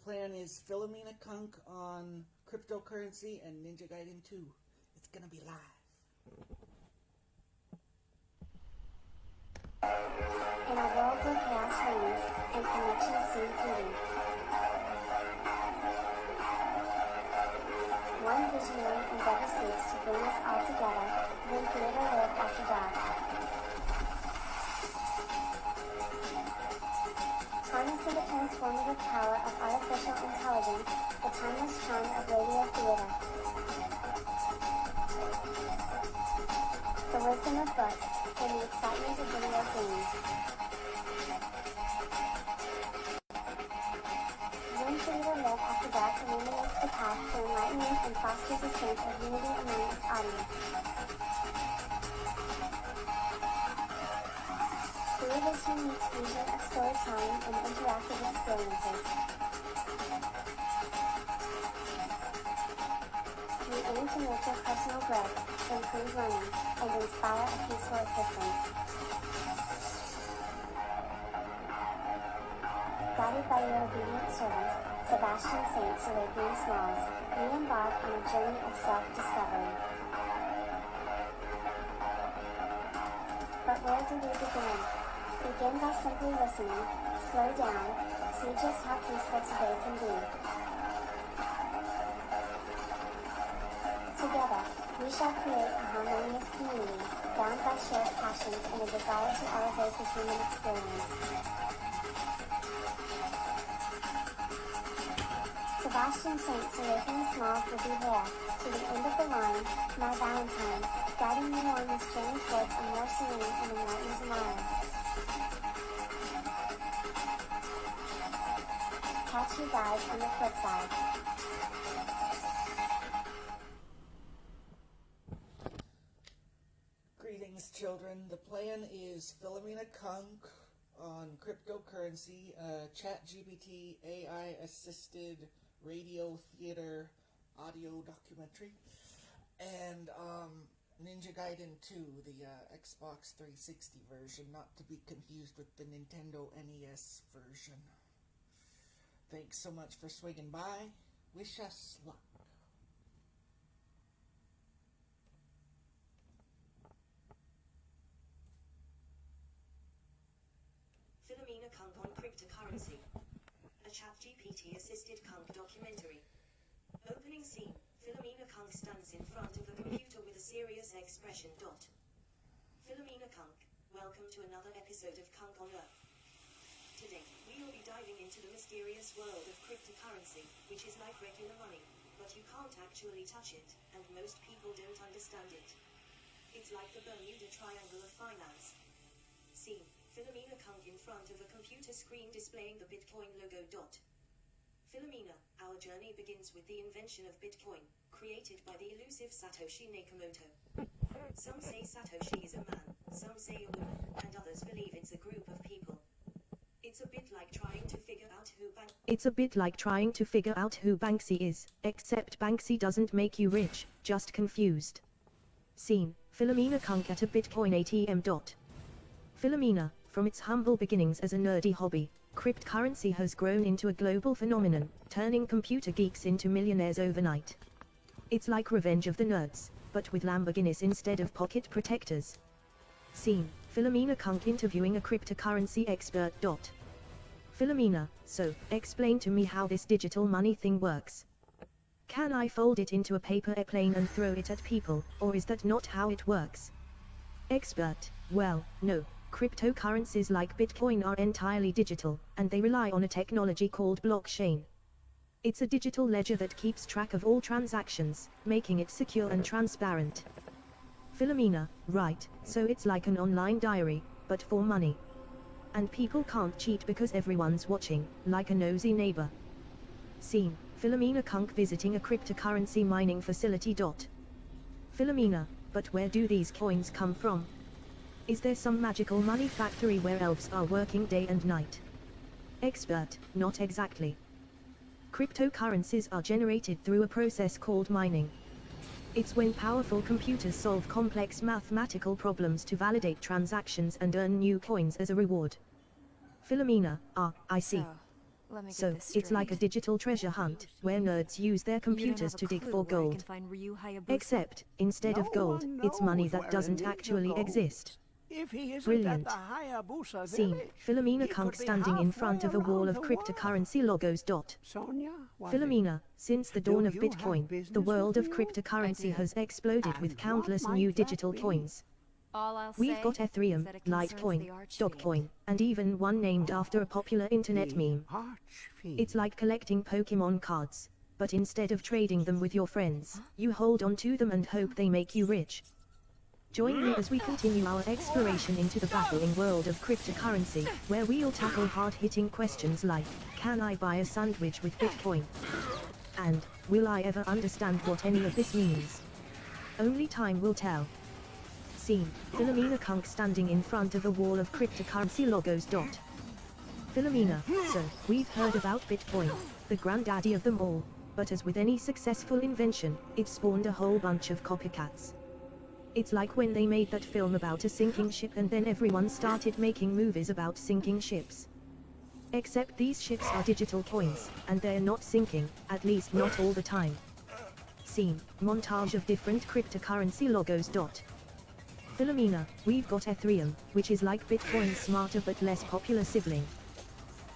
plan is Philomena Cunk on cryptocurrency and Ninja Gaiden 2. It's gonna be live. In a world where chaos reigns and connections seem fleeting, one visionary endeavor seeks to bring us all together. Zen Theatre live after dark. Harnessing the transformative power of artificial intelligence, the timeless charm of radio theater, the wisdom of books, and the excitement of video games. Zen Theatre live after dark illuminates the path to enlightenment and fosters a sense of unity among its audience. Through this unique fusion of storytelling and interactive experiences, we aim to nurture personal growth, improve learning, and inspire a peaceful existence. Guided by your obedient servant, Sebastian Saint Serapian Smalls, we embark on a journey of self-discovery. But where do we begin? Begin by simply listening, slow down, see just how peaceful today can be. Together, we shall create a harmonious community, bound by shared passions and a desire to elevate the human experience. Sebastian Saint Serapian Smalls will be there, to the end of the line, my Valentine, guiding you on this journey towards a more serene and enlightened tomorrow. Catch you guys on the flip side. Greetings, children. The plan is Philomena Cunk on cryptocurrency, ChatGPT AI-assisted radio theater audio documentary, and Ninja Gaiden 2, the Xbox 360 version, not to be confused with the Nintendo NES version. Thanks so much for swinging by. Wish us luck. Philomena Cunk on cryptocurrency. A ChatGPT-assisted Cunk documentary. Opening scene. Philomena Cunk stands in front of a computer with a serious expression. Philomena Cunk, welcome to another episode of Cunk on Earth. Today, we will be diving into the mysterious world of cryptocurrency, which is like regular money, but you can't actually touch it, and most people don't understand it. It's like the Bermuda Triangle of finance. Scene. Philomena Cunk in front of a computer screen displaying the Bitcoin logo. Philomena, our journey begins with the invention of Bitcoin, created by the elusive Satoshi Nakamoto. Some say Satoshi is a man, some say a woman, and others believe it's a group of people. It's a bit like trying to figure out who Banksy is, except Banksy doesn't make you rich, just confused. Scene. Philomena Cunk at a Bitcoin ATM. Philomena, from its humble beginnings as a nerdy hobby, cryptocurrency has grown into a global phenomenon, turning computer geeks into millionaires overnight. It's like Revenge of the Nerds, but with Lamborghinis instead of pocket protectors. Scene. Philomena Cunk interviewing a cryptocurrency expert. Philomena, so, explain to me how this digital money thing works. Can I fold it into a paper airplane and throw it at people, or is that not how it works? Expert, well, no. Cryptocurrencies like Bitcoin are entirely digital, and they rely on a technology called blockchain. It's a digital ledger that keeps track of all transactions, making it secure and transparent. Philomena, right, so it's like an online diary, but for money. And people can't cheat because everyone's watching, like a nosy neighbor. Scene. Philomena Cunk visiting a cryptocurrency mining facility. Philomena, but where do these coins come from? Is there some magical money factory where elves are working day and night? Expert, not exactly. Cryptocurrencies are generated through a process called mining. It's when powerful computers solve complex mathematical problems to validate transactions and earn new coins as a reward. Philomena, I see. Philomena, so it's like a digital treasure hunt, where nerds use their computers to dig for gold. Except, instead of gold, it's money that doesn't actually exist. Brilliant. Scene, Philomena Cunk standing in front of a wall of cryptocurrency logos. Philomena, since the dawn of Bitcoin, the world of cryptocurrency has exploded with countless new digital coins. We've got Ethereum, Litecoin, Dogecoin, and even one named after a popular internet meme. It's like collecting Pokemon cards, but instead of trading them with your friends, you hold on to them and hope they make you rich. Join me as we continue our exploration into the baffling world of cryptocurrency, where we'll tackle hard-hitting questions like, can I buy a sandwich with Bitcoin? And, will I ever understand what any of this means? Only time will tell. Scene, Philomena Cunk standing in front of a wall of cryptocurrency logos. Philomena, so, we've heard about Bitcoin, the granddaddy of them all, but as with any successful invention, it spawned a whole bunch of copycats. It's like when they made that film about a sinking ship and then everyone started making movies about sinking ships. Except these ships are digital coins, and they're not sinking, at least not all the time. Scene, montage of different cryptocurrency logos. Philomena, we've got Ethereum, which is like Bitcoin's smarter but less popular sibling.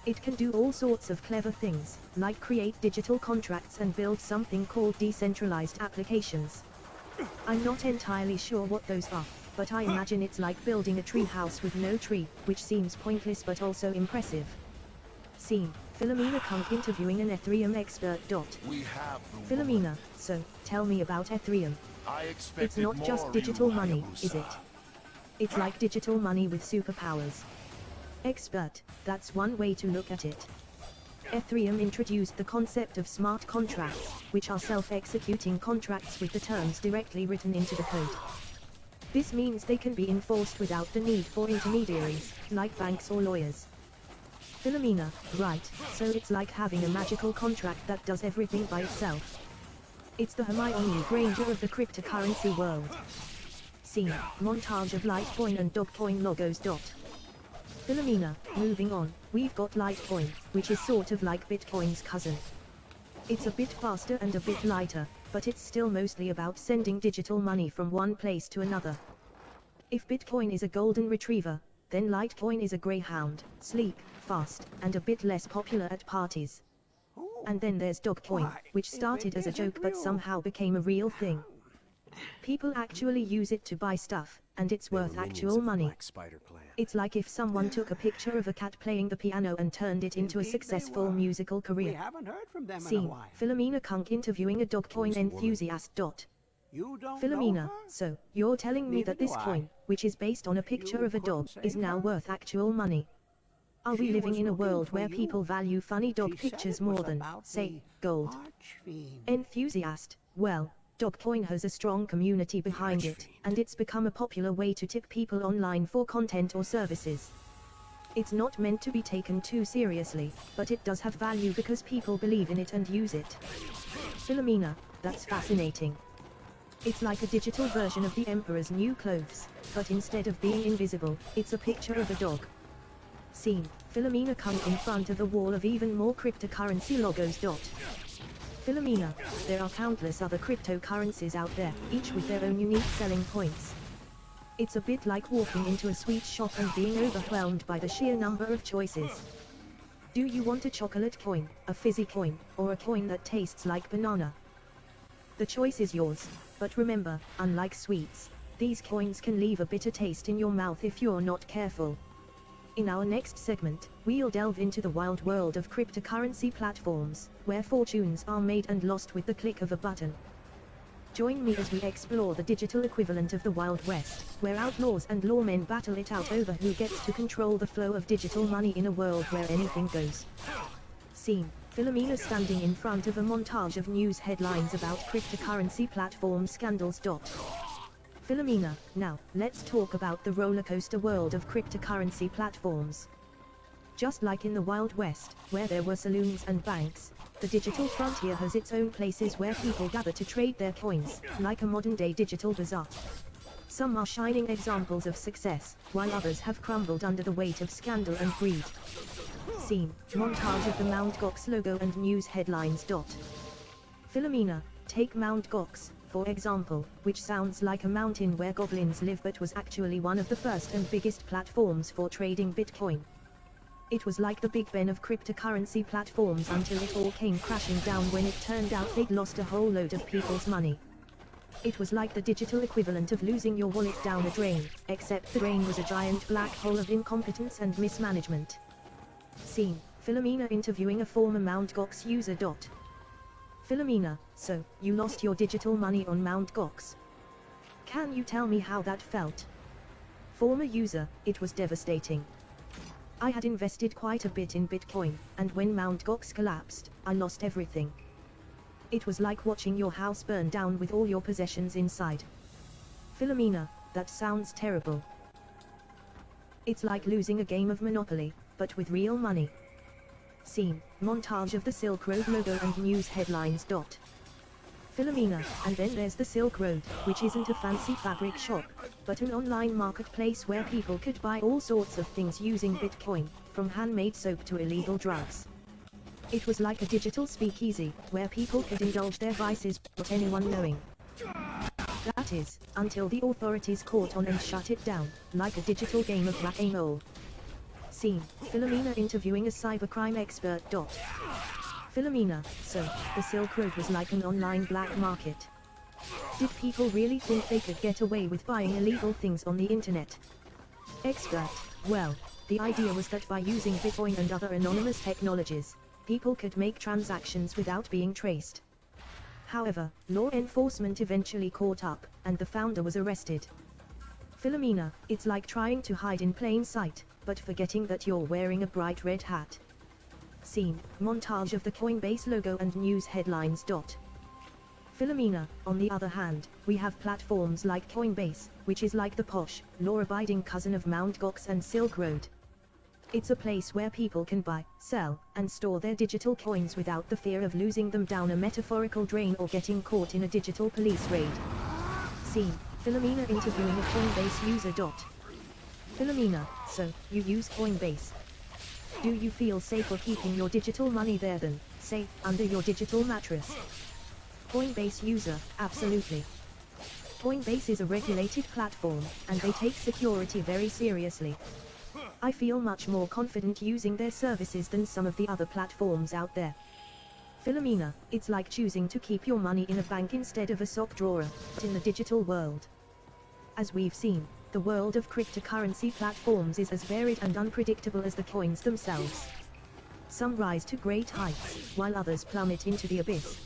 It can do all sorts of clever things, like create digital contracts and build something called decentralized applications. I'm not entirely sure what those are, but I imagine it's like building a tree house with no tree, which seems pointless but also impressive. Scene, Philomena Cunk interviewing an Ethereum expert. Philomena, so, tell me about Ethereum. It's not just digital money, is it? It's like digital money with superpowers. Expert, that's one way to look at it. Ethereum introduced the concept of smart contracts, which are self-executing contracts with the terms directly written into the code. This means they can be enforced without the need for intermediaries, like banks or lawyers. Philomena, right, so it's like having a magical contract that does everything by itself. It's the Hermione Granger of the cryptocurrency world. Scene, montage of Litecoin and Dogecoin logos. Philomena, moving on, we've got Litecoin, which is sort of like Bitcoin's cousin. It's a bit faster and a bit lighter, but it's still mostly about sending digital money from one place to another. If Bitcoin is a golden retriever, then Litecoin is a greyhound, sleek, fast, and a bit less popular at parties. And then there's Dogecoin, which started as a joke but somehow became a real thing. People actually use it to buy stuff, and it's worth actual money. It's like if someone took a picture of a cat playing the piano and turned it into a successful musical career. Scene, Philomena Cunk interviewing a Dogecoin enthusiast. Philomena, so, you're telling me that this coin, which is based on a picture of a dog, is now worth actual money? Are we living in a world where people value funny dog pictures more than, say, gold? Enthusiast, well, Dogecoin has a strong community behind it, and it's become a popular way to tip people online for content or services. It's not meant to be taken too seriously, but it does have value because people believe in it and use it. Philomena, that's fascinating. It's like a digital version of the Emperor's new clothes, but instead of being invisible, it's a picture of a dog. Scene, Philomena Cunk in front of a wall of even more cryptocurrency logos. Philomena, there are countless other cryptocurrencies out there, each with their own unique selling points. It's a bit like walking into a sweet shop and being overwhelmed by the sheer number of choices. Do you want a chocolate coin, a fizzy coin, or a coin that tastes like banana? The choice is yours, but remember, unlike sweets, these coins can leave a bitter taste in your mouth if you're not careful. In our next segment, we'll delve into the wild world of cryptocurrency platforms, where fortunes are made and lost with the click of a button. Join me as we explore the digital equivalent of the Wild West, where outlaws and lawmen battle it out over who gets to control the flow of digital money in a world where anything goes. Scene, Philomena standing in front of a montage of news headlines about cryptocurrency platform scandals. Philomena, now, let's talk about the rollercoaster world of cryptocurrency platforms. Just like in the Wild West, where there were saloons and banks, the digital frontier has its own places where people gather to trade their coins, like a modern-day digital bazaar. Some are shining examples of success, while others have crumbled under the weight of scandal and greed. Scene, montage of the Mt. Gox logo and news headlines. Philomena, take Mt. Gox, for example, which sounds like a mountain where goblins live but was actually one of the first and biggest platforms for trading Bitcoin. It was like the Big Ben of cryptocurrency platforms until it all came crashing down when it turned out they'd lost a whole load of people's money. It was like the digital equivalent of losing your wallet down a drain, except the drain was a giant black hole of incompetence and mismanagement. Scene, Philomena interviewing a former Mt. Gox user. Philomena, so, you lost your digital money on Mt. Gox. Can you tell me how that felt? Former user, it was devastating. I had invested quite a bit in Bitcoin, and when Mt. Gox collapsed, I lost everything. It was like watching your house burn down with all your possessions inside. Philomena, that sounds terrible. It's like losing a game of Monopoly, but with real money. Scene, montage of the Silk Road logo and news headlines. Philomena, and then there's the Silk Road, which isn't a fancy fabric shop, but an online marketplace where people could buy all sorts of things using Bitcoin, from handmade soap to illegal drugs. It was like a digital speakeasy, where people could indulge their vices without anyone knowing. That is, until the authorities caught on and shut it down, like a digital game of whack-a-mole. Scene, Philomena interviewing a cybercrime expert. Philomena, so, the Silk Road was like an online black market. Did people really think they could get away with buying illegal things on the internet? Expert, well, the idea was that by using Bitcoin and other anonymous technologies, people could make transactions without being traced. However, law enforcement eventually caught up, and the founder was arrested. Philomena, it's like trying to hide in plain sight, but forgetting that you're wearing a bright red hat. Scene, montage of the Coinbase logo and news headlines. Philomena, on the other hand, we have platforms like Coinbase, which is like the posh, law-abiding cousin of Mt. Gox and Silk Road. It's a place where people can buy, sell, and store their digital coins without the fear of losing them down a metaphorical drain or getting caught in a digital police raid. Scene, Philomena interviewing a Coinbase user. Philomena, so, you use Coinbase. Do you feel safer keeping your digital money there than, say, under your digital mattress? Coinbase user, absolutely. Coinbase is a regulated platform, and they take security very seriously. I feel much more confident using their services than some of the other platforms out there. Philomena, it's like choosing to keep your money in a bank instead of a sock drawer, but in the digital world. As we've seen, the world of cryptocurrency platforms is as varied and unpredictable as the coins themselves. Some rise to great heights, while others plummet into the abyss.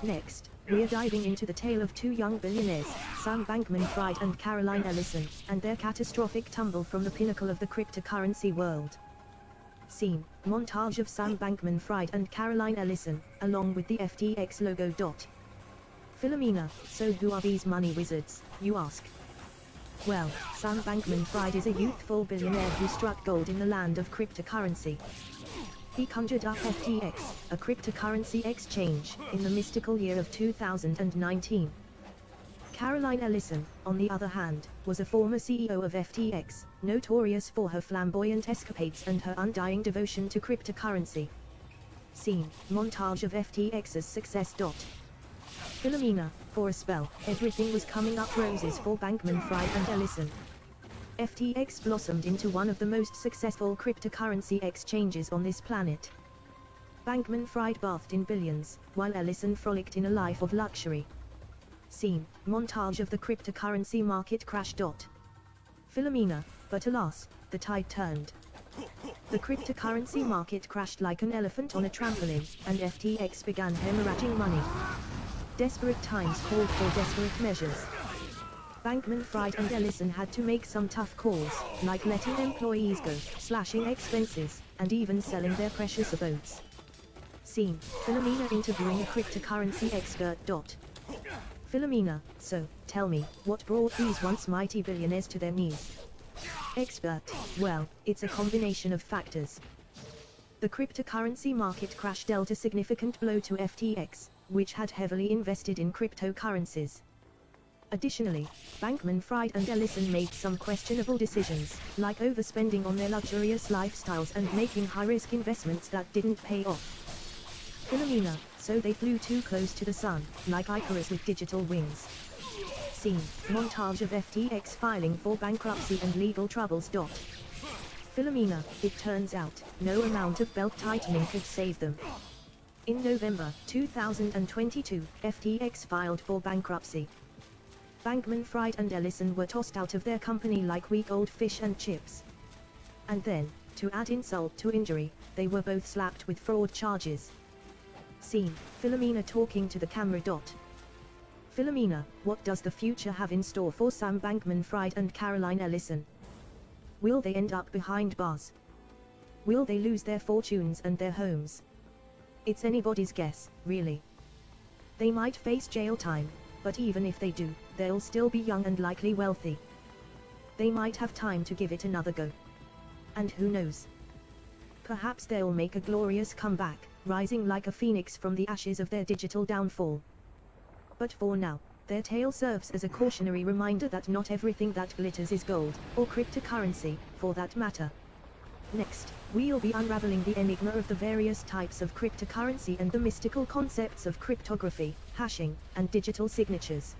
Next, we're diving into the tale of two young billionaires, Sam Bankman-Fried and Caroline Ellison, and their catastrophic tumble from the pinnacle of the cryptocurrency world. Scene, montage of Sam Bankman-Fried and Caroline Ellison, along with the FTX logo. Philomena, so who are these money wizards, you ask? Well, Sam Bankman-Fried is a youthful billionaire who struck gold in the land of cryptocurrency. He conjured up FTX, a cryptocurrency exchange, in the mystical year of 2019. Caroline Ellison, on the other hand, was a former CEO of FTX, notorious for her flamboyant escapades and her undying devotion to cryptocurrency. Scene, montage of FTX's success. Philomena, for a spell, everything was coming up roses for Bankman-Fried and Ellison. FTX blossomed into one of the most successful cryptocurrency exchanges on this planet. Bankman-Fried bathed in billions, while Ellison frolicked in a life of luxury. Scene, montage of the cryptocurrency market crash. Philomena, but alas, the tide turned. The cryptocurrency market crashed like an elephant on a trampoline, and FTX began hemorrhaging money. Desperate times called for desperate measures. Bankman-Fried and Ellison had to make some tough calls, like letting employees go, slashing expenses, and even selling their precious abodes. Scene, Philomena interviewing a cryptocurrency expert. Philomena, so, tell me, what brought these once mighty billionaires to their knees? Expert, well, it's a combination of factors. The cryptocurrency market crash dealt a significant blow to FTX, which had heavily invested in cryptocurrencies. Additionally, Bankman-Fried and Ellison made some questionable decisions, like overspending on their luxurious lifestyles and making high-risk investments that didn't pay off. Philomena, so they flew too close to the sun, like Icarus with digital wings. Scene, montage of FTX filing for bankruptcy and legal troubles. Philomena, it turns out, no amount of belt-tightening could save them. In November 2022, FTX filed for bankruptcy. Bankman-Fried and Ellison were tossed out of their company like week-old fish and chips. And then, to add insult to injury, they were both slapped with fraud charges. Scene, Philomena talking to the camera. Philomena, what does the future have in store for Sam Bankman-Fried and Caroline Ellison? Will they end up behind bars? Will they lose their fortunes and their homes? It's anybody's guess, really. They might face jail time, but even if they do, they'll still be young and likely wealthy. They might have time to give it another go. And who knows? Perhaps they'll make a glorious comeback, rising like a phoenix from the ashes of their digital downfall. But for now, their tale serves as a cautionary reminder that not everything that glitters is gold, or cryptocurrency, for that matter. Next, we'll be unraveling the enigma of the various types of cryptocurrency and the mystical concepts of cryptography, hashing, and digital signatures.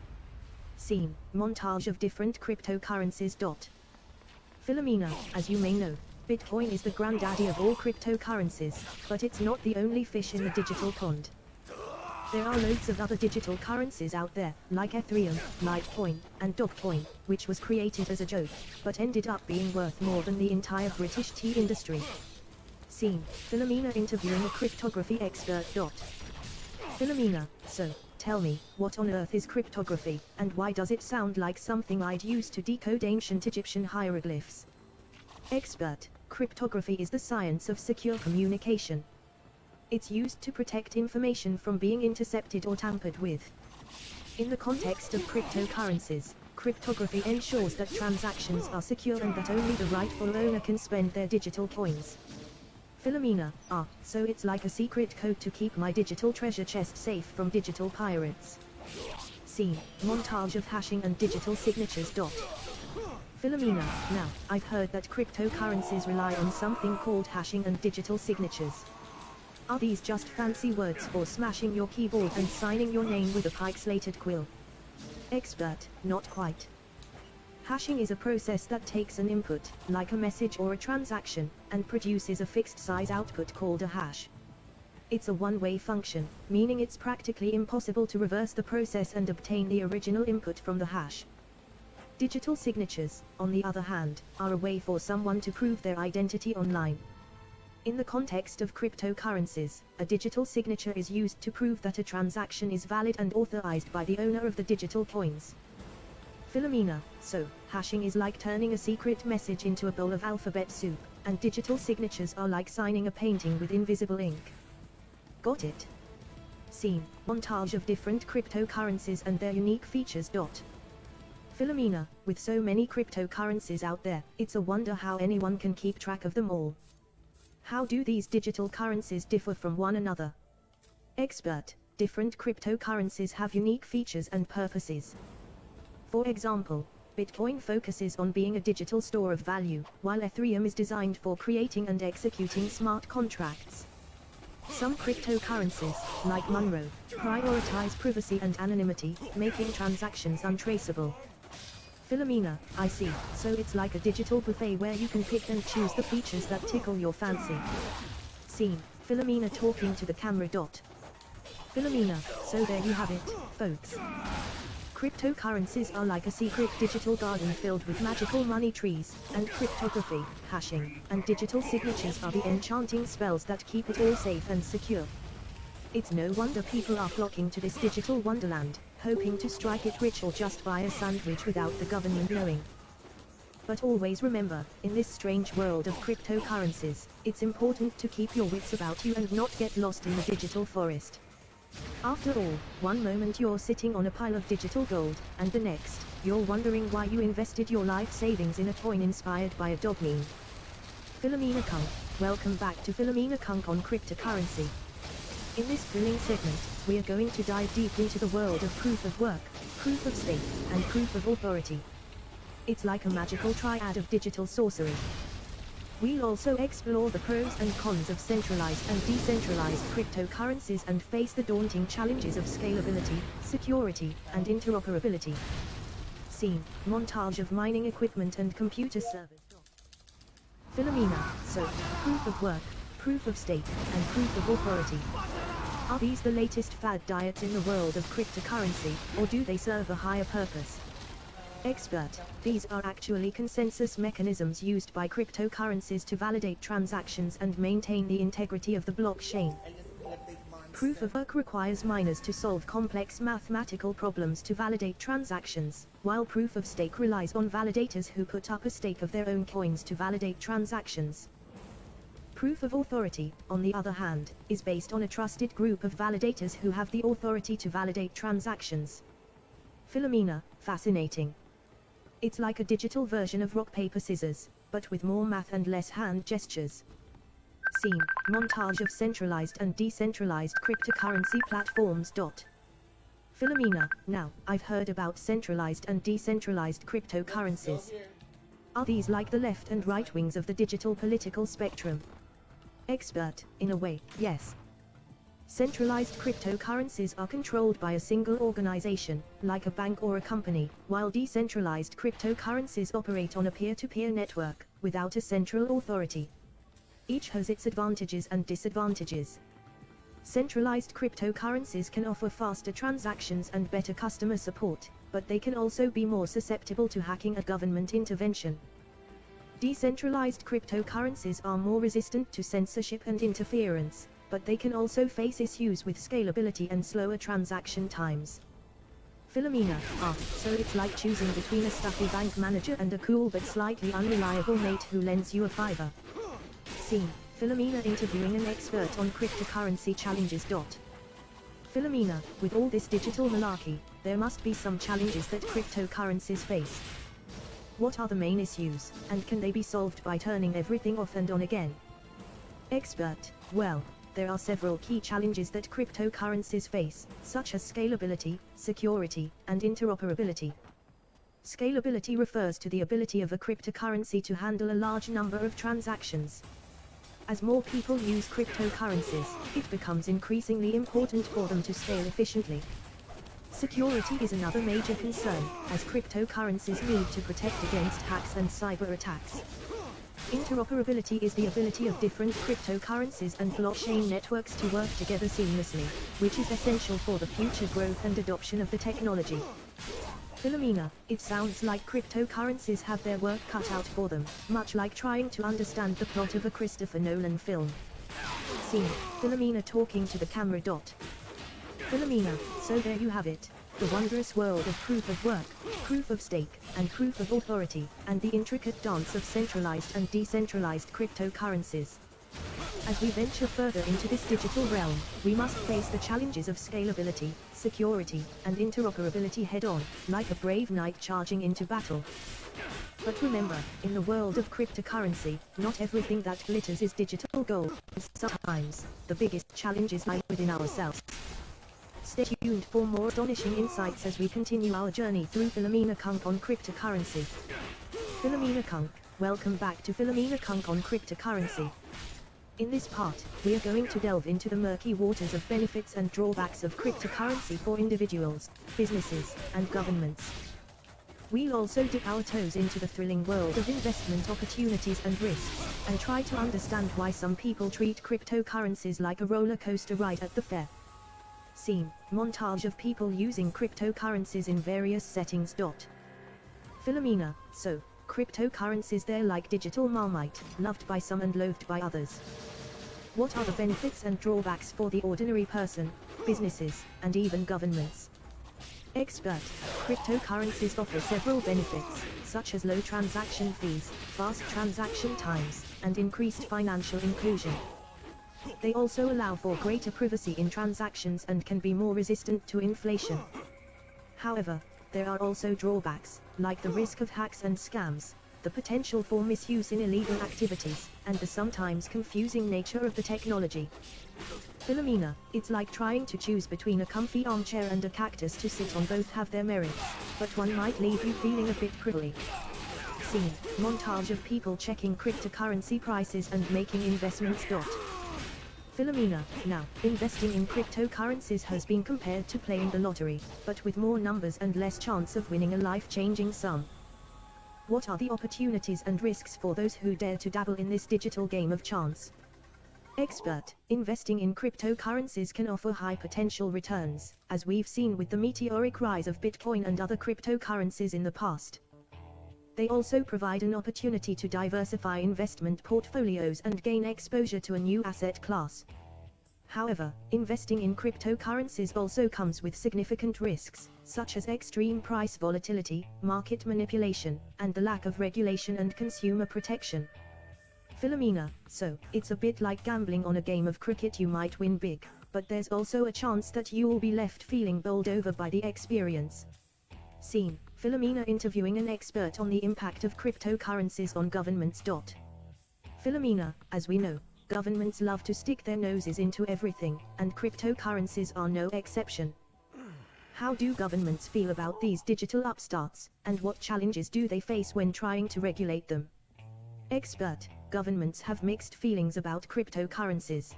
Scene, montage of different cryptocurrencies. Philomena, as you may know, Bitcoin is the granddaddy of all cryptocurrencies, but it's not the only fish in the digital pond. There are loads of other digital currencies out there, like Ethereum, Litecoin, and Dogecoin, which was created as a joke, but ended up being worth more than the entire British tea industry. Scene, Philomena interviewing a cryptography expert. Philomena, so, tell me, what on earth is cryptography, and why does it sound like something I'd use to decode ancient Egyptian hieroglyphs? Expert, cryptography is the science of secure communication. It's used to protect information from being intercepted or tampered with. In the context of cryptocurrencies, cryptography ensures that transactions are secure and that only the rightful owner can spend their digital coins. Philomena, so it's like a secret code to keep my digital treasure chest safe from digital pirates. Scene, montage of hashing and digital signatures. Philomena, now, I've heard that cryptocurrencies rely on something called hashing and digital signatures. Are these just fancy words for smashing your keyboard and signing your name with a pike-slated quill? Expert, not quite. Hashing is a process that takes an input, like a message or a transaction, and produces a fixed-size output called a hash. It's a one-way function, meaning it's practically impossible to reverse the process and obtain the original input from the hash. Digital signatures, on the other hand, are a way for someone to prove their identity online. In the context of cryptocurrencies, a digital signature is used to prove that a transaction is valid and authorized by the owner of the digital coins. Philomena, so, hashing is like turning a secret message into a bowl of alphabet soup, and digital signatures are like signing a painting with invisible ink. Got it? Scene, montage of different cryptocurrencies and their unique features. Philomena, with so many cryptocurrencies out there, it's a wonder how anyone can keep track of them all. How do these digital currencies differ from one another? Expert, different cryptocurrencies have unique features and purposes. For example, Bitcoin focuses on being a digital store of value, while Ethereum is designed for creating and executing smart contracts. Some cryptocurrencies, like Monero, prioritize privacy and anonymity, making transactions untraceable. Philomena, I see, so it's like a digital buffet where you can pick and choose the features that tickle your fancy. Scene, Philomena talking to the camera. Philomena, so there you have it, folks. Cryptocurrencies are like a secret digital garden filled with magical money trees, and cryptography, hashing, and digital signatures are the enchanting spells that keep it all safe and secure. It's no wonder people are flocking to this digital wonderland, hoping to strike it rich or just buy a sandwich without the government knowing. But always remember, in this strange world of cryptocurrencies, it's important to keep your wits about you and not get lost in the digital forest. After all, one moment you're sitting on a pile of digital gold, and the next, you're wondering why you invested your life savings in a coin inspired by a dog meme. Philomena Cunk, welcome back to Philomena Cunk on cryptocurrency. In this thrilling segment, we are going to dive deep into the world of proof of work, proof of stake, and proof of authority. It's like a magical triad of digital sorcery. We'll also explore the pros and cons of centralized and decentralized cryptocurrencies and face the daunting challenges of scalability, security, and interoperability. Scene, montage of mining equipment and computer servers. Philomena, so, proof of work, proof of stake, and proof of authority. Are these the latest fad diets in the world of cryptocurrency, or do they serve a higher purpose? Expert, these are actually consensus mechanisms used by cryptocurrencies to validate transactions and maintain the integrity of the blockchain. Proof of work requires miners to solve complex mathematical problems to validate transactions, while proof of stake relies on validators who put up a stake of their own coins to validate transactions. Proof of authority, on the other hand, is based on a trusted group of validators who have the authority to validate transactions. Philomena, fascinating. It's like a digital version of rock paper scissors, but with more math and less hand gestures. Scene, montage of centralized and decentralized cryptocurrency platforms. Philomena, now, I've heard about centralized and decentralized cryptocurrencies. Are these like the left and right wings of the digital political spectrum? Expert, in a way, yes. Centralized cryptocurrencies are controlled by a single organization, like a bank or a company, while decentralized cryptocurrencies operate on a peer-to-peer network, without a central authority. Each has its advantages and disadvantages. Centralized cryptocurrencies can offer faster transactions and better customer support, but they can also be more susceptible to hacking and government intervention. Decentralized cryptocurrencies are more resistant to censorship and interference, but they can also face issues with scalability and slower transaction times. Philomena, so it's like choosing between a stuffy bank manager and a cool but slightly unreliable mate who lends you a $5. Scene, Philomena interviewing an expert on cryptocurrency challenges. Philomena, with all this digital malarkey, there must be some challenges that cryptocurrencies face. What are the main issues, and can they be solved by turning everything off and on again? Expert, well, there are several key challenges that cryptocurrencies face, such as scalability, security, and interoperability. Scalability refers to the ability of a cryptocurrency to handle a large number of transactions. As more people use cryptocurrencies, it becomes increasingly important for them to scale efficiently. Security is another major concern, as cryptocurrencies need to protect against hacks and cyber attacks. Interoperability is the ability of different cryptocurrencies and blockchain networks to work together seamlessly, which is essential for the future growth and adoption of the technology. Philomena, it sounds like cryptocurrencies have their work cut out for them, much like trying to understand the plot of a Christopher Nolan film. Scene, Philomena talking to the camera. Philomena, so there you have it, the wondrous world of proof of work, proof of stake, and proof of authority, and the intricate dance of centralized and decentralized cryptocurrencies. As we venture further into this digital realm, we must face the challenges of scalability, security, and interoperability head-on, like a brave knight charging into battle. But remember, in the world of cryptocurrency, not everything that glitters is digital gold. Sometimes, the biggest challenges lie within ourselves. Stay tuned for more astonishing insights as we continue our journey through Philomena Cunk on cryptocurrency. Philomena Cunk, welcome back to Philomena Cunk on cryptocurrency. In this part, we are going to delve into the murky waters of benefits and drawbacks of cryptocurrency for individuals, businesses, and governments. We'll also dip our toes into the thrilling world of investment opportunities and risks, and try to understand why some people treat cryptocurrencies like a roller coaster ride at the fair. Scene, montage of people using cryptocurrencies in various settings. Philomena, so, cryptocurrencies, they're like digital Marmite, loved by some and loathed by others. What are the benefits and drawbacks for the ordinary person, businesses, and even governments? Expert, cryptocurrencies offer several benefits, such as low transaction fees, fast transaction times, and increased financial inclusion. They also allow for greater privacy in transactions and can be more resistant to inflation. However, there are also drawbacks, like the risk of hacks and scams, the potential for misuse in illegal activities, and the sometimes confusing nature of the technology. Philomena, it's like trying to choose between a comfy armchair and a cactus to sit on. Both have their merits, but one might leave you feeling a bit prickly. Scene, montage of people checking cryptocurrency prices and making investments. Philomena, now, investing in cryptocurrencies has been compared to playing the lottery, but with more numbers and less chance of winning a life-changing sum. What are the opportunities and risks for those who dare to dabble in this digital game of chance? Expert, investing in cryptocurrencies can offer high potential returns, as we've seen with the meteoric rise of Bitcoin and other cryptocurrencies in the past. They also provide an opportunity to diversify investment portfolios and gain exposure to a new asset class. However, investing in cryptocurrencies also comes with significant risks, such as extreme price volatility, market manipulation, and the lack of regulation and consumer protection. Philomena, so, it's a bit like gambling on a game of cricket. You might win big, but there's also a chance that you'll be left feeling bowled over by the experience. Scene, Philomena interviewing an expert on the impact of cryptocurrencies on governments. Philomena, as we know, governments love to stick their noses into everything, and cryptocurrencies are no exception. How do governments feel about these digital upstarts, and what challenges do they face when trying to regulate them? Expert, governments have mixed feelings about cryptocurrencies.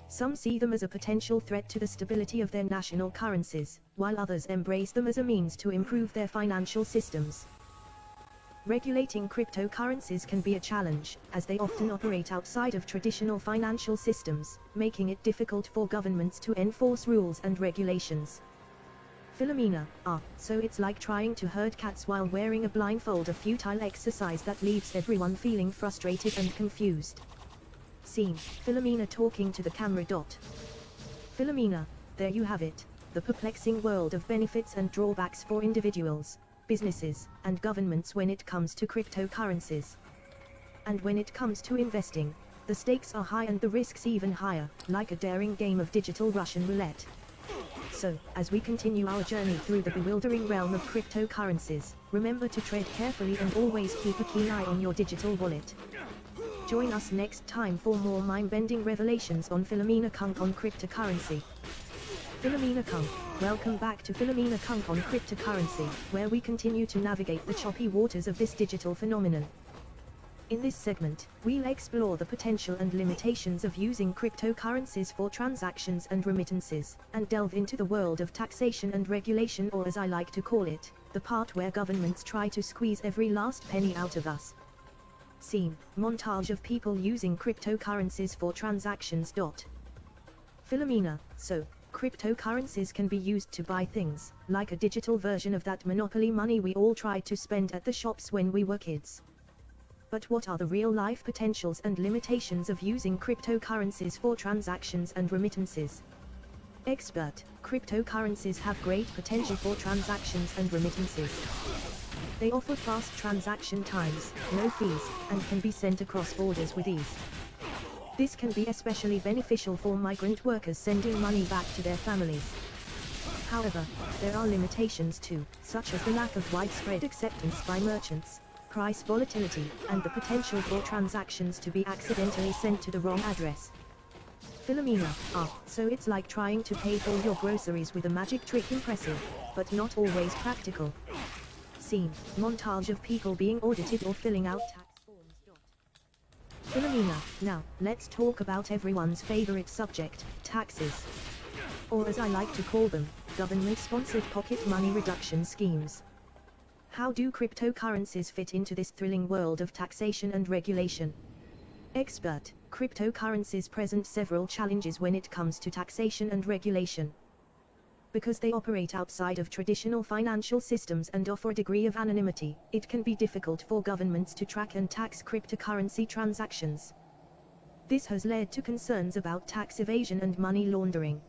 Some see them as a potential threat to the stability of their national currencies, while others embrace them as a means to improve their financial systems. Regulating cryptocurrencies can be a challenge, as they often operate outside of traditional financial systems, making it difficult for governments to enforce rules and regulations. Philomena, so it's like trying to herd cats while wearing a blindfold, a futile exercise that leaves everyone feeling frustrated and confused. Scene, Philomena talking to the camera. Philomena, there you have it, the perplexing world of benefits and drawbacks for individuals, businesses, and governments when it comes to cryptocurrencies. And when it comes to investing, the stakes are high and the risks even higher, like a daring game of digital Russian roulette. So, as we continue our journey through the bewildering realm of cryptocurrencies, remember to tread carefully and always keep a keen eye on your digital wallet. Join us next time for more mind-bending revelations on Philomena Cunk on cryptocurrency. Philomena Cunk, welcome back to Philomena Cunk on cryptocurrency, where we continue to navigate the choppy waters of this digital phenomenon. In this segment, we'll explore the potential and limitations of using cryptocurrencies for transactions and remittances, and delve into the world of taxation and regulation, or as I like to call it, the part where governments try to squeeze every last penny out of us. Scene, montage of people using cryptocurrencies for transactions. Philomena, so, cryptocurrencies can be used to buy things, like a digital version of that monopoly money we all tried to spend at the shops when we were kids. But what are the real-life potentials and limitations of using cryptocurrencies for transactions and remittances? Expert, cryptocurrencies have great potential for transactions and remittances. They offer fast transaction times, no fees, and can be sent across borders with ease. This can be especially beneficial for migrant workers sending money back to their families. However, there are limitations too, such as the lack of widespread acceptance by merchants, price volatility, and the potential for transactions to be accidentally sent to the wrong address. Philomena, so it's like trying to pay for your groceries with a magic trick. Impressive, but not always practical. Scene, montage of people being audited or filling out tax forms. Philomena, now, let's talk about everyone's favorite subject, taxes. Or as I like to call them, government-sponsored pocket money reduction schemes. How do cryptocurrencies fit into this thrilling world of taxation and regulation? Expert, cryptocurrencies present several challenges when it comes to taxation and regulation. Because they operate outside of traditional financial systems and offer a degree of anonymity, it can be difficult for governments to track and tax cryptocurrency transactions. This has led to concerns about tax evasion and money laundering.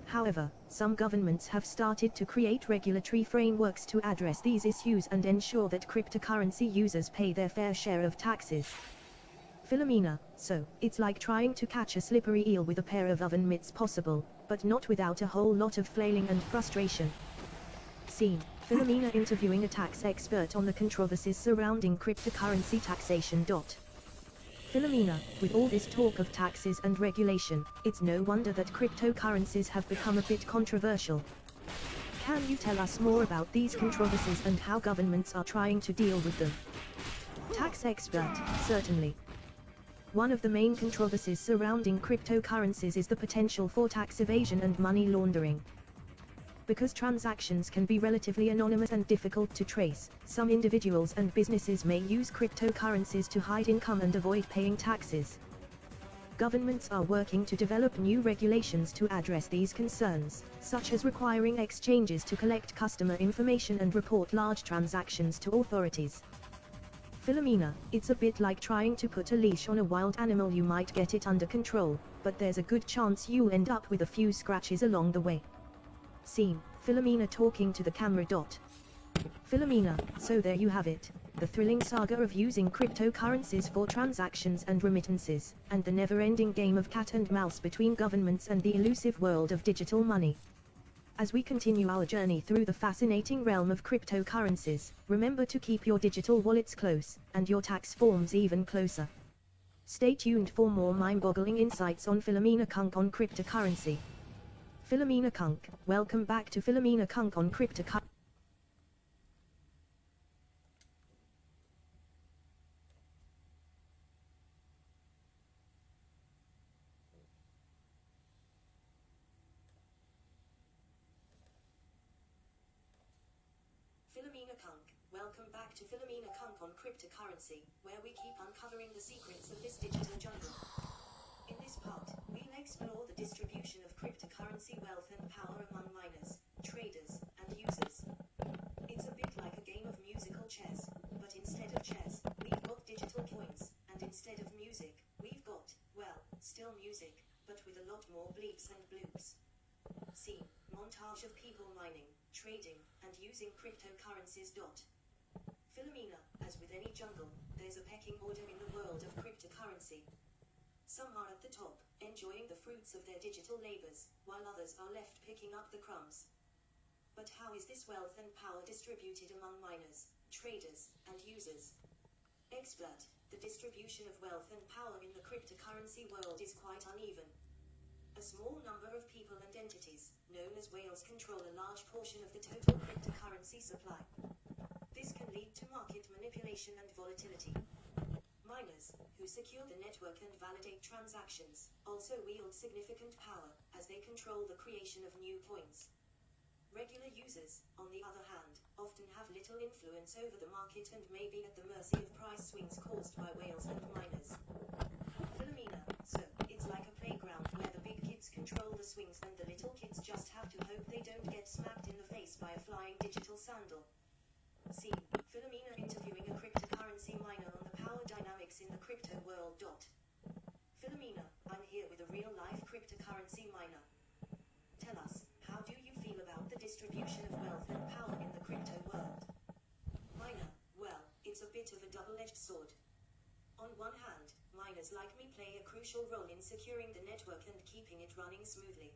However, some governments have started to create regulatory frameworks to address these issues and ensure that cryptocurrency users pay their fair share of taxes. Philomena, so, it's like trying to catch a slippery eel with a pair of oven mitts possible, but not without a whole lot of flailing and frustration. Scene, Philomena interviewing a tax expert on the controversies surrounding cryptocurrency taxation. Philomena, with all this talk of taxes and regulation, it's no wonder that cryptocurrencies have become a bit controversial. Can you tell us more about these controversies and how governments are trying to deal with them? Tax expert, certainly. One of the main controversies surrounding cryptocurrencies is the potential for tax evasion and money laundering. Because transactions can be relatively anonymous and difficult to trace, some individuals and businesses may use cryptocurrencies to hide income and avoid paying taxes. Governments are working to develop new regulations to address these concerns, such as requiring exchanges to collect customer information and report large transactions to authorities. Philomena, it's a bit like trying to put a leash on a wild animal. You might get it under control, but there's a good chance you'll end up with a few scratches along the way. Scene, Philomena talking to the camera. Philomena, so there you have it, the thrilling saga of using cryptocurrencies for transactions and remittances, and the never-ending game of cat and mouse between governments and the elusive world of digital money. As we continue our journey through the fascinating realm of cryptocurrencies, remember to keep your digital wallets close, and your tax forms even closer. Stay tuned for more mind-boggling insights on Philomena Cunk on cryptocurrency. Philomena Cunk, welcome back to Philomena Cunk on cryptocurrency. Philomena Cunk, welcome back to Philomena Cunk on cryptocurrency, where we keep uncovering the secrets of this digital jungle. In this part, we'll explore the distribution of cryptocurrency wealth and power among miners, traders, and users. It's a bit like a game of musical chess, but instead of chess, we've got digital coins, and instead of music, we've got, well, still music, but with a lot more bleeps and bloops. Scene, montage of people mining, trading, and using cryptocurrencies. Philomena, as with any jungle, there's a pecking order in the world of cryptocurrency. Some are at the top, enjoying the fruits of their digital labors, while others are left picking up the crumbs. But how is this wealth and power distributed among miners, traders, and users? Expert, the distribution of wealth and power in the cryptocurrency world is quite uneven. A small number of people and entities, known as whales, control a large portion of the total cryptocurrency supply. This can lead to market manipulation and volatility. Miners, who secure the network and validate transactions, also wield significant power, as they control the creation of new coins. Regular users, on the other hand, often have little influence over the market and may be at the mercy of price swings caused by whales and miners. Philomena, so, it's like a playground where the big kids control the swings and the little kids just have to hope they don't get smacked in the face by a flying digital sandal. Scene, Philomena interviewing a cryptocurrency miner on the power dynamics in the crypto world. Philomena, I'm here with a real-life cryptocurrency miner. Tell us, how do you feel about the distribution of wealth and power in the crypto world? Miner, well, it's a bit of a double-edged sword. On one hand, miners like me play a crucial role in securing the network and keeping it running smoothly.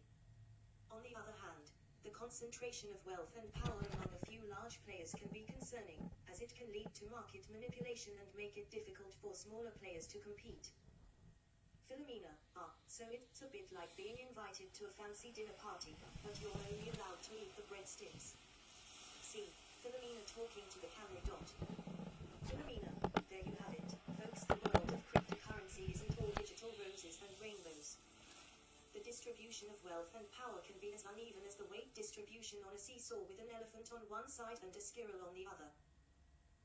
On the other hand, the concentration of wealth and power among a few large players can be concerning, as it can lead to market manipulation and make it difficult for smaller players to compete. Philomena, so it's a bit like being invited to a fancy dinner party, but you're only allowed to eat the breadsticks. See, Philomena talking to the camera. Philomena, there you have it, folks. The world of cryptocurrency isn't all digital roses and rainbows. The distribution of wealth and power can be as uneven as the weight distribution on a seesaw, with an elephant on one side and a squirrel on the other.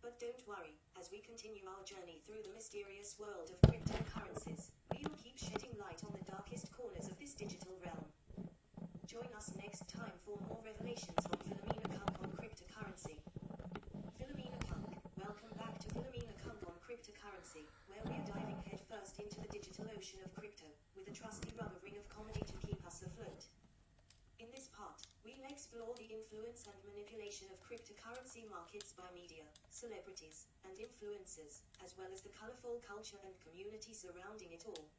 But don't worry, as we continue our journey through the mysterious world of cryptocurrencies, we will keep shedding light on the darkest corners of this digital realm. Join us next time for more revelations on Philomena Cunk on cryptocurrency. Philomena Cunk, welcome back to Philomena Cunk on cryptocurrency, where we are diving headfirst into the digital ocean of crypto, with a trusty rubber ring of comedy to keep us afloat. In this part, we'll explore the influence and manipulation of cryptocurrency markets by media, celebrities, and influencers, as well as the colorful culture and community surrounding it all.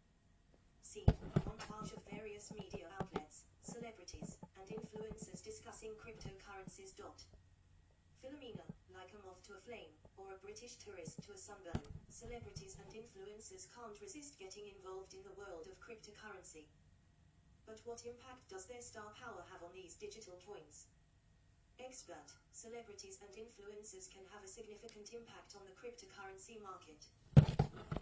See, montage of various media outlets, celebrities, and influencers discussing cryptocurrencies. Philomena, like a moth to a flame, or a British tourist to a sunburn, celebrities and influencers can't resist getting involved in the world of cryptocurrency. But what impact does their star power have on these digital coins? Expert, celebrities and influencers can have a significant impact on the cryptocurrency market.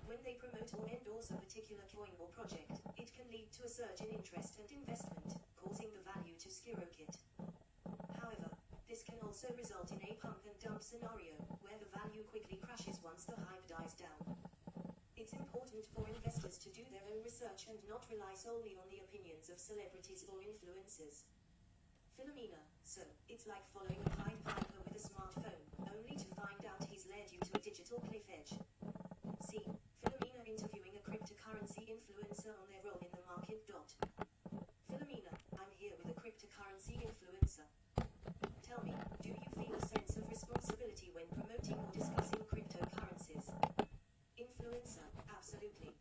When they promote or endorse a particular coin or project, it can lead to a surge in interest and investment, causing the value to skyrocket. However, this can also result in a pump and dump scenario, where the value quickly crashes once the hype dies down. It's important for investors to do their own research and not rely solely on the opinions of celebrities or influencers. Philomena, so, it's like following a Pied Piper with a smartphone, only to find out he's led you to a digital cliff edge. See, Philomena interviewing a cryptocurrency influencer on their role in the market. Philomena, I'm here with a cryptocurrency influencer. Tell me, do you feel a sense of responsibility when promoting or discussing cryptocurrencies? Influencer, absolutely.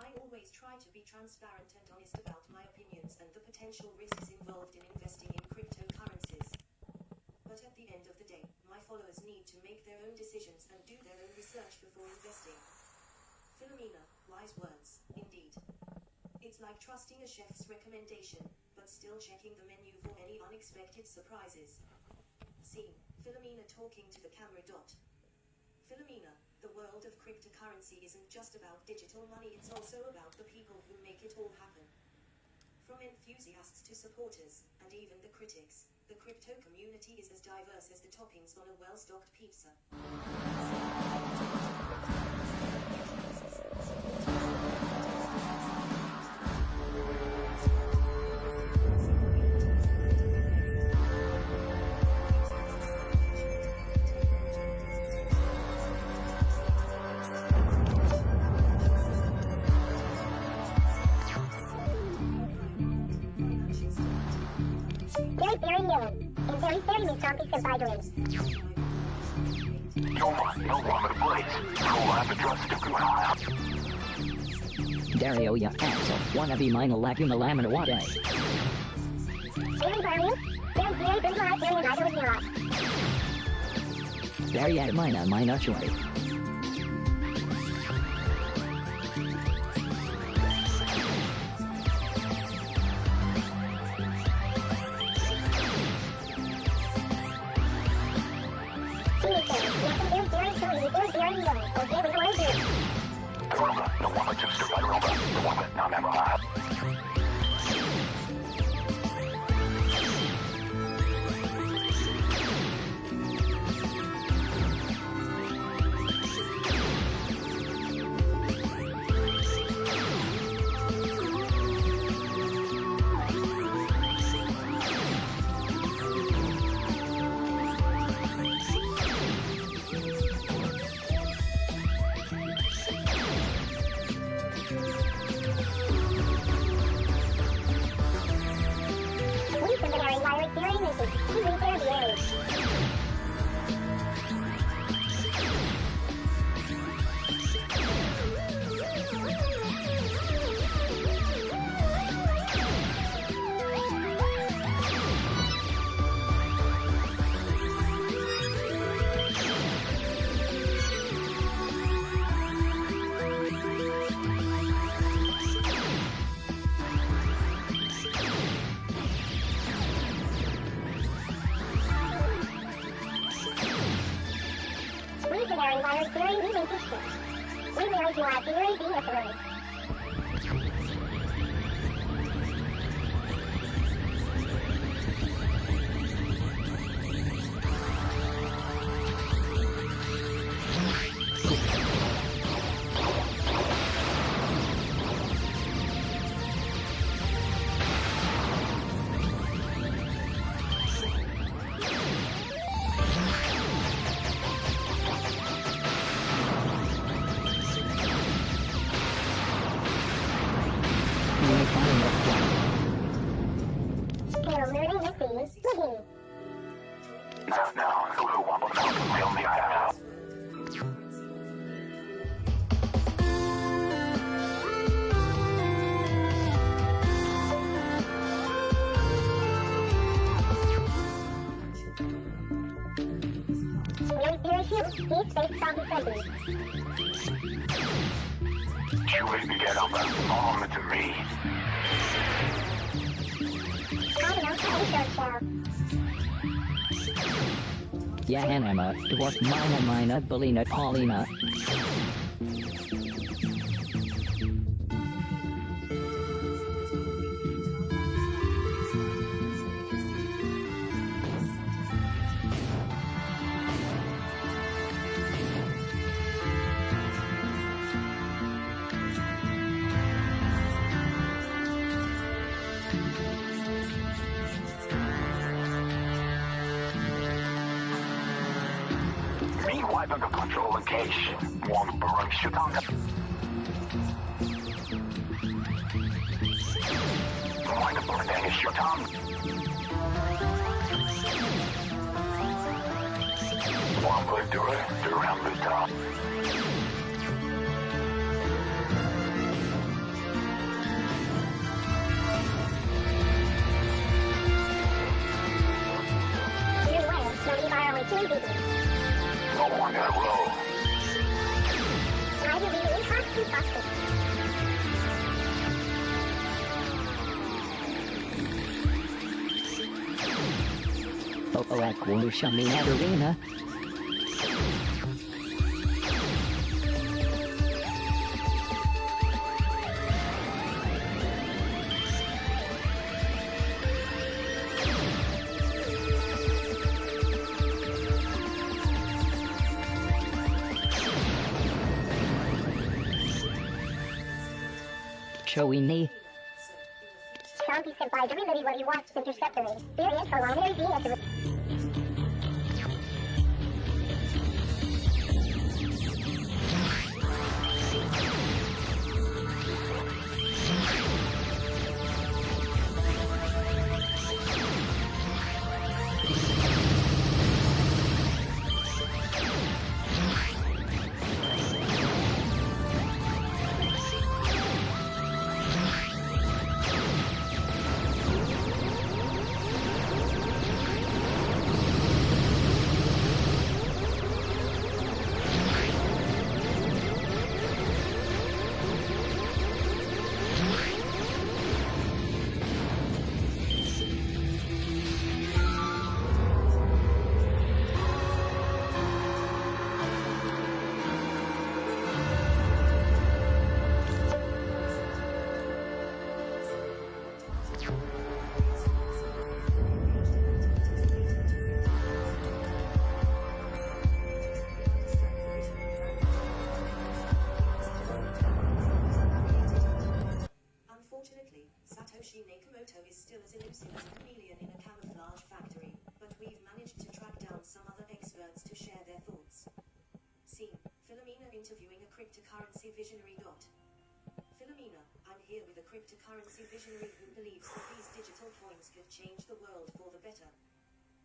I always try to be transparent and honest about my opinions and the potential risks involved in investing in cryptocurrencies. But at the end of the day, my followers need to make their own decisions and do their own research before investing. Philomena, wise words, indeed. It's like trusting a chef's recommendation, but still checking the menu for any unexpected surprises. Scene, Philomena talking to the camera. Philomena, the world of cryptocurrency isn't just about digital money, it's also about the people who make it all happen. From enthusiasts to supporters, and even the critics, the crypto community is as diverse as the toppings on a well-stocked pizza. Very new. And very new zombie survivors. No longer the place. You'll have to trust everyone. Dario, ya asshole. Wanna be mine lacuna lamina what day? Very burning. Very good life, very neither with Nira. Very at mina shorty. No one like to survive Roma. The one that not memorize. Deep space zombie friendly. Chewie began up a moment to me. Time enough for a short show. Yahanama, dwarf mina, Belina, Paulina. Meanwhile, under control location. One barang shutanga. One barang shutang. One berdua, duram betul. Here's where, slowly far away to baby. No one got low. I will be really hot and busted. Aquusha me arena. Chowini. Zombie Senpai, the really what you watched Interceptor is. Experience for Lomino D as a Unfortunately, Satoshi Nakamoto is still as elusive as a chameleon in a camouflage factory, but we've managed to track down some other experts to share their thoughts. Scene: Philomena interviewing a cryptocurrency visionary. Philomena, I'm here with a cryptocurrency visionary who believes that these digital coins could change the world for the better.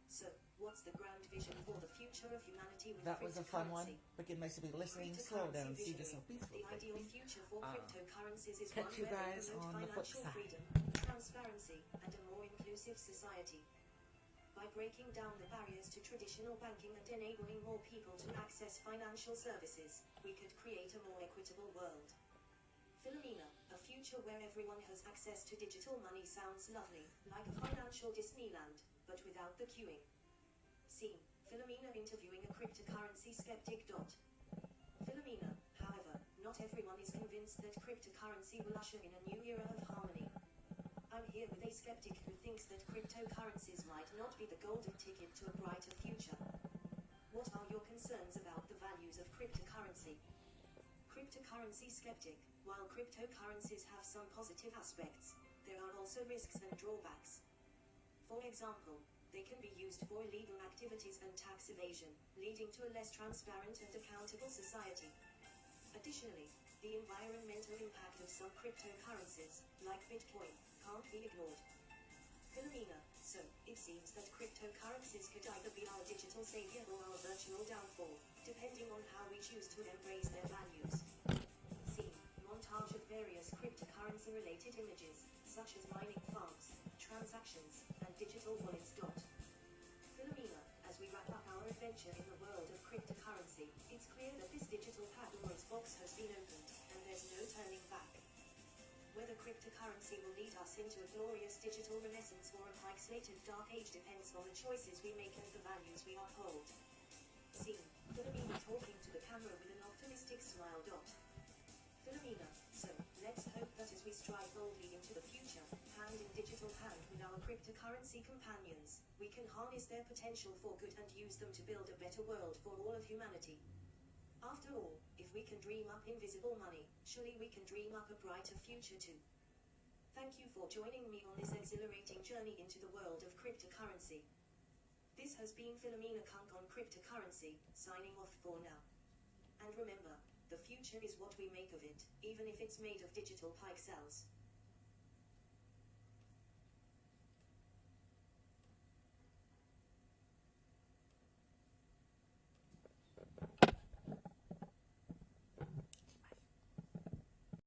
So, what's the grand vision for the future of humanity with That was a fun one. cryptocurrency? Begin my to be listening. Slow down. See just so peaceful. The ideal future for cryptocurrencies is catch one you where guys they promote on the flip financial side. freedom, transparency, and a more inclusive society. By breaking down the barriers to traditional banking and enabling more people to access financial services, we could create a more equitable world. Philomena, a future where everyone has access to digital money sounds lovely, like a financial Disneyland, but without the queuing. Scene: Philomena interviewing a cryptocurrency skeptic. Philomena, however, not everyone is convinced that cryptocurrency will usher in a new era of harmony. I'm here with a skeptic who thinks that cryptocurrencies might not be the golden ticket to a brighter future. What are your concerns about the values of cryptocurrency? Cryptocurrency skeptic: while cryptocurrencies have some positive aspects, there are also risks and drawbacks. For example, they can be used for illegal activities and tax evasion, leading to a less transparent and accountable society. Additionally, the environmental impact of some cryptocurrencies, like Bitcoin, can't be ignored. Philomena, so, it seems that cryptocurrencies could either be our digital savior or our virtual downfall, depending on how we choose to embrace their values. Scene: montage of various cryptocurrency-related images, such as mining farms, transactions, and digital wallets. Philomena, as we wrap up our adventure in the world of cryptocurrency, cryptocurrency, it's clear that this digital Pandora's box has been opened, and there's no turning back. Whether cryptocurrency will lead us into a glorious digital renaissance or a pixelated dark age depends on the choices we make and the values we uphold. Scene: Philomena talking to the camera with an optimistic smile. Philomena: so, let's hope that as we stride boldly into the future, hand in digital hand with our cryptocurrency companions, we can harness their potential for good and use them to build a better world for all of humanity. After all, if we can dream up invisible money, surely we can dream up a brighter future too. Thank you for joining me on this exhilarating journey into the world of cryptocurrency. This has been Philomena Cunk on cryptocurrency, signing off for now. And remember, the future is what we make of it, even if it's made of digital pixels.